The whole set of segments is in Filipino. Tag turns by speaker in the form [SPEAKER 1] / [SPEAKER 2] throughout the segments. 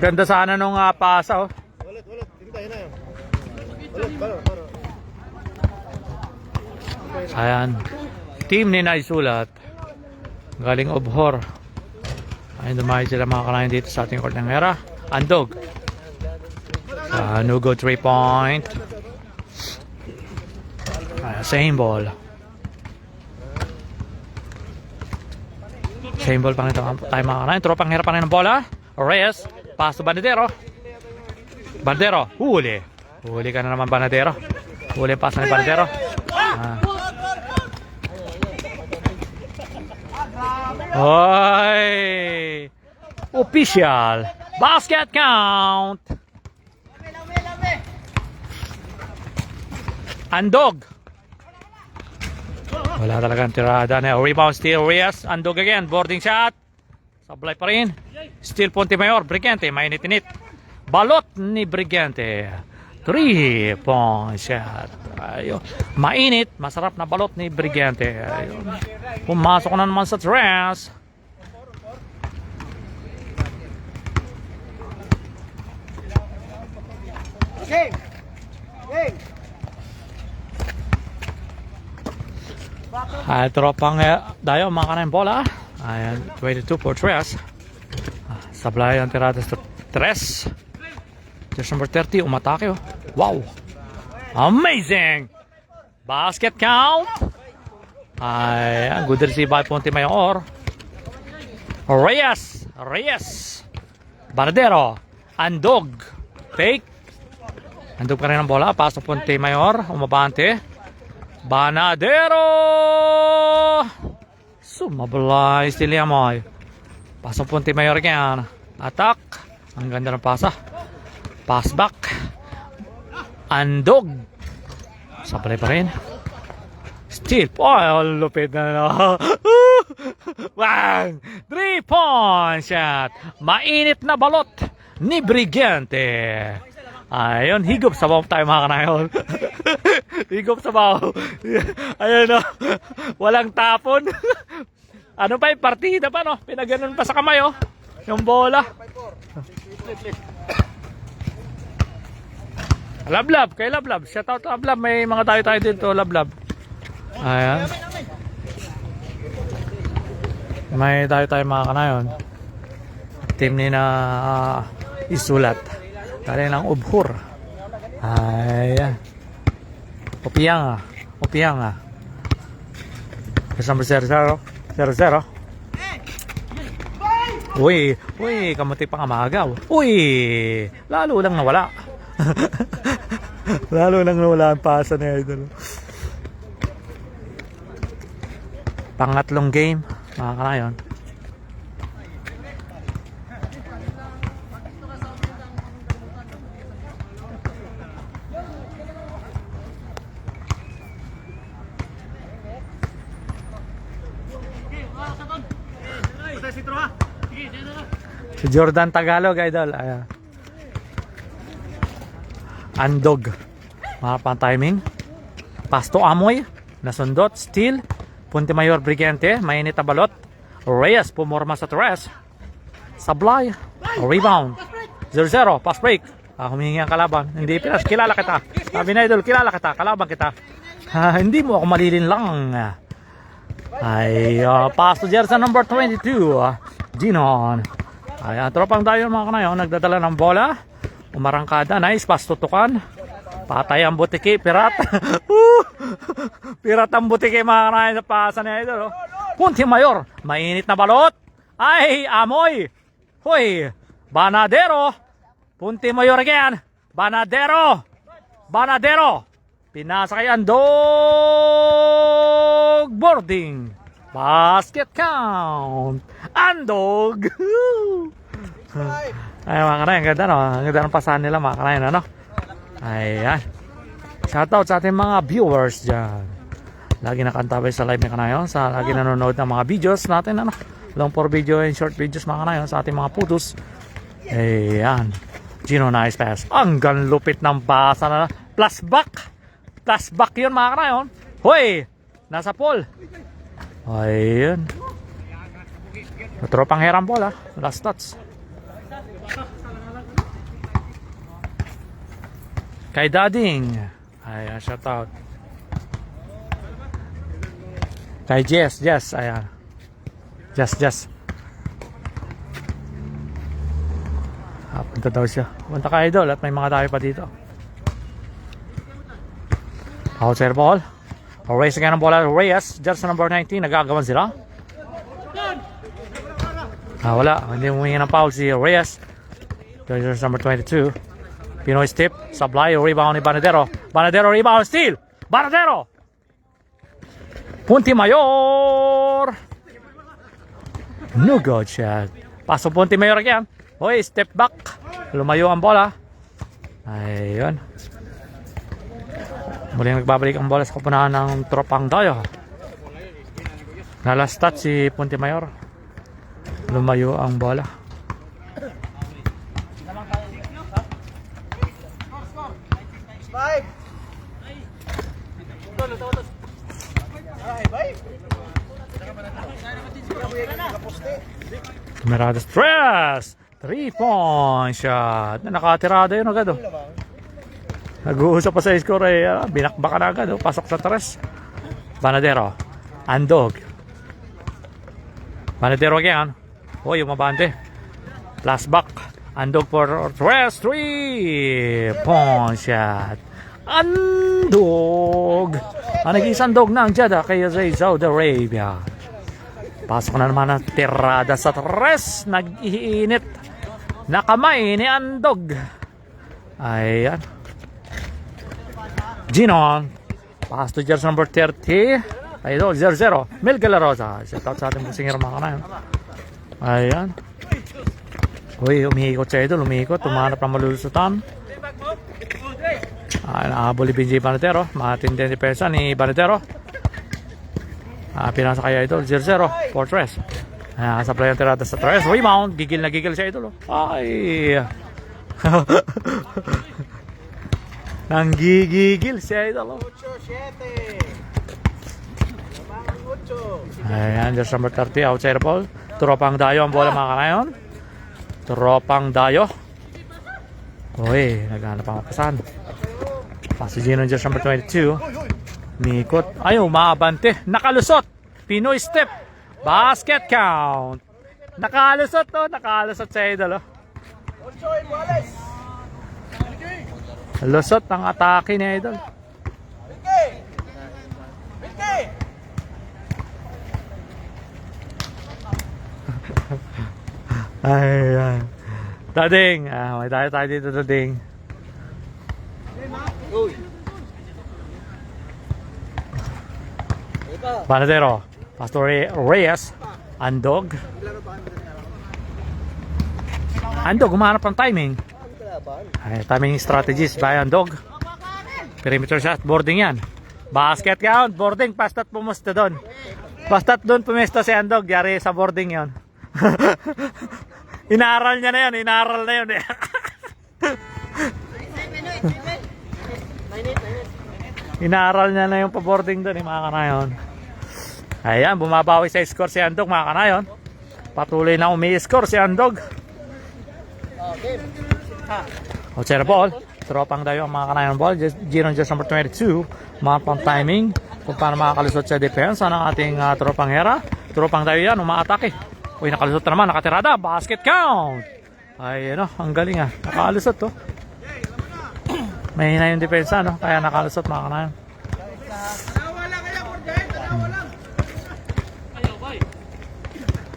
[SPEAKER 1] Ganda sana nung pasa, oh.
[SPEAKER 2] Ulit. Tintahin na yun. Ulit, para.
[SPEAKER 1] Ayan. Team ni Naisulat. Galing Obhor. Ayun, dumayo sila mga kanayan dito sa ating court ng era. Andog. Nugo 3 point. Same ball. Same ball pang ito tayo mga kanayan. Tropang hirap pa rin ng bola. Reyes. Pass to Banadero. Banadero. Huli. Huli ka na naman Banadero. Huli pass na ni Banadero. Hoy! Official. Basket count. Andog. Wala talagang tirada na. Rebound steal. Reyes. Andog again. Boarding shot. Sablay pa rin. Steal Pontemayor. Brigante. Mainit-init. Balot ni Brigante. 3-point shot. Ayun. Mainit. Masarap na balot ni Brigante. Ayun. Pumasok na naman sa tres. Ay, tropang dayo mga kanayang bola. Ayan, 22 for tres. Sablay ang tirada sa tres. Just number 30, umatake, oh. Wow! Amazing! Basket count! Ay, good receive by Pontemayor. Reyes! Banadero! Andog! Fake! Andog ka rin ang bola. Paso Pontemayor. Umabante. Banadero! Sumablay. Still yamoy. Paso Pontemayor again. Attack. Ang ganda ng pasa. Pass back. Andog. Sablay pa rin. Steal. Oh, lupit na. Bang! 3-point shot. Mainit na balot ni Brigante. Ayun, higop sa baw tayo mga kanayon. Higop sa baw. Ayun, no. Walang tapon. Ano pa yung partida pa, no? Pinaganon pa sa kamay, oh. Yung bola. Lablab, kay Lablab. Shout out Lablab. May mga tayo dito, Lablab. Ayan. May tayo mga kanayon. Team ni na Isulat. Kaya ng Obhor. Ayan. Opianga. Kasama 0-0. Uy, kamuti pang amagaw. Uy, lalo lang nawala. Lalo lang nawala ang pasa na idol. Pangatlong game, mga kanayon. Si Jordan Tagalog, idol. Ayan. Andog. Mga pang-timing. Pasto Amoy. Nasundot. Steal. Pontemayor Brigante. Mainit na balot. Reyes. Pumorma sa tres. Sablay. Rebound. 0-0. Pass break. Humihingi ang kalaban. Hindi pinas. Kilala kita. Sabi na idol, kilala kita. Kalaban kita. Hindi mo ako malilin lang. Ay, pass to jersey number 22. Ginon. Ayan, tropang dayo mga kanayon. Nagdadala ng bola. Umarangkada. Nice. Pass tutukan. Patay ang butiki. Pirat. Pirat ang butiki mga kanayon sa pasa niya ito. Pontemayor. Mainit na balot. Ay, Amoy. Hoy. Banadero. Pontemayor again. Banadero. Pinasa kay Andog. Boarding. Basket count. Andog. Ay mga kanayon, ganda no. Ang ganda ng pasahan nila mga kanayon, ano? Ayan. Shoutout sa ating mga viewers dyan. Lagi nakantabay sa live ni kanayon. Sa lagi nanonood ng mga videos natin, ano? Long for video and short videos mga kanayon sa ating mga putos. Ayan. Gino, nice pass. Ang ganlupit ng basa na. Plus back yun mga kanayon. Hoy! Nasa pool. Ayun. Tropang herang bola. Last touch. Kay Dading. Ayan, shout out. Kay Jess, ayan. Jess. Punta daw siya. Punta ka idol at may mga tayo pa dito. Outside ball. Race again ang bola. Reyes, jersey number 19. Nagagawan sila. Wala. Hindi humingi ng foul si Reyes. Jersey number 22. Pinoy step. Supply. Rebound ni Banadero. Banadero rebound. Steal. Banadero. Punti Mayor. No good shot. Paso Punti Mayor again. Hoy, step back. Lumayo ang bola. Ayun. Muling nagbabalik ang bola sa kupunahan ng Tropang Dayo. Nalastat si Punti Mayor. Lumayo ang bola. Camerada stress. 3-point shot. Nakatirada yun agad oh. Nag-uusap pa sa score eh. Binakbaka na agad oh. Pasok sa tres. Banadero. Andog. Banadero again. Oh, yung mabante. Last back. Andog for tres. 3-point shot. Andog. Nag-isang dog na ang Jeddah kay Saudi Arabia. Pasok na naman ang tirada sa tres. Nag-iinit. Nakamay ni Andog. Ayan. Ginon. Pass to jersey number 30. Ayun, 0-0. Mel Galarosa. Shout out sa ating musinger mga kanayon. Ayan. Uy, umihikot siya ito. Umihikot. Tumanap na malulusutan. Nakahabol ni Benji Banadero. Matindi ang depensa ni Banadero. Pinasa kaya ito. 0-0. Fortress. Supply ang tirada sa tres. Rebound. Gigil na gigil siya ito. Ay. Nanggigigil siya ito. Ayan. Just number 30. Outside ball. Tropang Dayo ang bola mga kanayon. Tropang Dayo. Uy. Naghanap ang kapasan. Pasugino just number 22. Nikot. Ayaw. Maabante. Nakalusot. Pinoy step. Basket count. Nakalusot to. Nakalusot sa idol. Lusot ang atake ni idol. Ayan. Dading. May tayo dito, Dading. Banadero. Pastor Reyes. Andog. Andog, umahanap ng timing. Timing strategies by Andog. Perimeter shot, boarding yan. Basket count, boarding. Basta't pumusta doon. Basta't doon pumesta si Andog. Yari sa boarding yon. Inaral niya na yun. Inaral na yun. Inaral niya na yung pa-boarding doon. Mga kanayon. Ayan, bumabawi sa score si Andog mga kanayon. Patuloy na umi-score si Andog. Outside ball. Tropang Dayo ang mga kanayon ball. Giron just number 22. Mga pang timing. Kung paano makakalusot sa depensa ng ating Tropang Hera. Tropang Dayo yan, umaatake. Uy, nakalusot na naman. Nakatirada. Basket count. Ay, ano, ang galing Nakalusot to. Mahina yung depensa, no? Kaya nakalusot mga kanayon.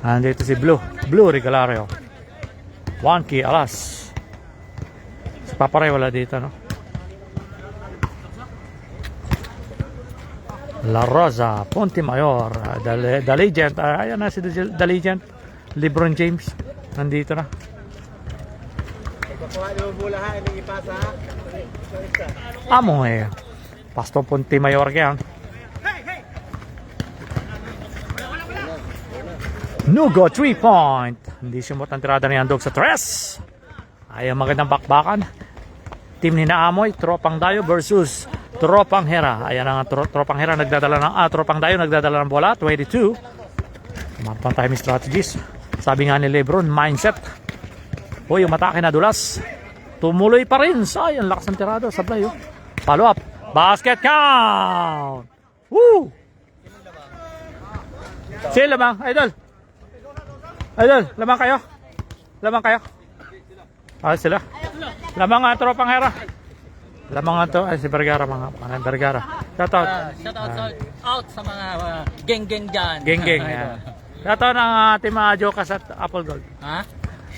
[SPEAKER 1] Andito si Blue Regalario. 1K alas. Si Paparay wala dito, no? La Rosa, Punti Mayor, The Legend. Ayan na si The Legend. LeBron James. Nandito na. Amo Pasto Punti Mayor yan. Nugo 3-point. Hindi sumot ang tirada ni Andog sa tres. Ayaw magandang bakbakan. Team ni Naamoy, Tropang Dayo versus Tropang Hera. Ayan ang Tropang Hera nagdadala ng Tropang Dayo nagdadala ng bola. 22. Mapang timing strategies. Sabi nga ni Lebron, mindset. Uy, yung matake na dulas. Tumuloy pa rin. Sayang, lakas ng tirado. Sablay, oh. Follow up. Basket count. Woo! Sino lamang? Idol. Idol, lamang kayo? Lamang kayo? Ah, sila. Lamang nga tropang hera. Lamang nga to. Ay, si Vergara mga. Vergara. Shout out.
[SPEAKER 3] Out sa mga geng-geng dyan.
[SPEAKER 1] Geng-geng. Shout out ng team Jokers at Apple Gold.
[SPEAKER 3] Ha?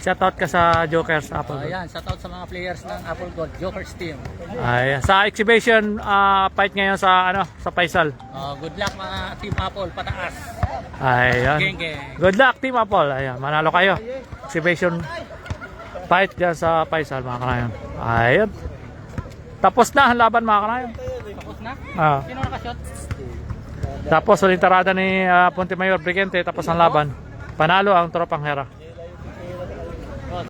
[SPEAKER 1] Shout out ka sa Jokers Apple Gold.
[SPEAKER 3] Ayan, shout out sa mga players ng Apple Gold, Jokers team.
[SPEAKER 1] Ay, sa exhibition fight ngayon sa sa Faisal.
[SPEAKER 3] Good luck mga team Apple, pataas.
[SPEAKER 1] Ayan.
[SPEAKER 3] Geng-geng.
[SPEAKER 1] Good luck team Apple. Ayan, manalo kayo. Exhibition fight dyan sa Faisal mga kanayon. Ayan. Tapos na ang laban mga kanayon.
[SPEAKER 3] Tapos na?
[SPEAKER 1] Ah.
[SPEAKER 3] Sino nakashot?
[SPEAKER 1] Tapos ulit tarada ni Puente Mayor Brigente tapos ang laban. Panalo ang tropang hera.